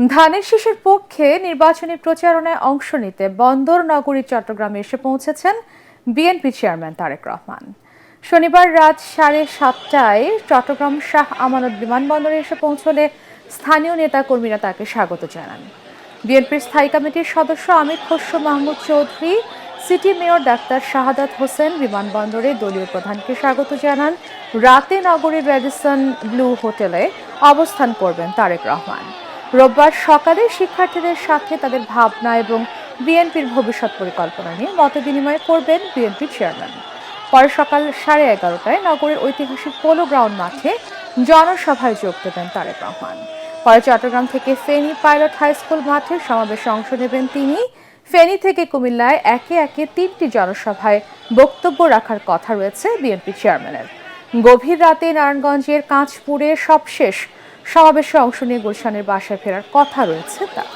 ধানের শীষের পক্ষে নির্বাচনী প্রচারণায় অংশ নিতে বন্দর নগরী চট্টগ্রামে এসে পৌঁছেছেন বিএনপি চেয়ারম্যান তারেক রহমান। শনিবার রাত 7:30টায় চট্টগ্রাম শাহ আমানত বিমানবন্দরে এসে পৌঁছলে স্থানীয় নেতাকর্মীরা তাকে স্বাগত জানান। বিএনপির স্থায়ী কমিটির সদস্য Amir Khasru Mahmud Chowdhury, city mayor doctor Shahadat Hossain বিমানবন্দরে দলীয় প্রধানকে স্বাগত জানান। রাতে নগরীর রেডিসন ব্লু হোটেলে অবস্থান করবেন তারেক রহমান। রোববার সকালে শিক্ষার্থীদের সাথে তাদের ভাবনা এবং বিএনপির ভবিষ্যৎ পরিকল্পনা নিয়ে মতবিনিময় করবেন বিএনপি চেয়ারম্যান। পরে সকাল 11:30টায় নগরের ঐতিহাসিক পোলো গ্রাউন্ড মাঠে জনসভায় যোগ দেবেন তারেক রহমান। পরে চট্টগ্রাম থেকে ফেনী পাইলট হাই স্কুল মাঠে সমাবেশে অংশ নেবেন তিনি। ফেনী থেকে কুমিল্লায় একে একে 3টি জনসভায় বক্তব্য রাখার কথা রয়েছে বিএনপি চেয়ারম্যানের। গভীর রাতে নারায়ণগঞ্জের কাঁচপুরে সবশেষ সমাবেশে অংশ নিয়ে গুলশানের বাসায় ফেরার কথা রয়েছে তার।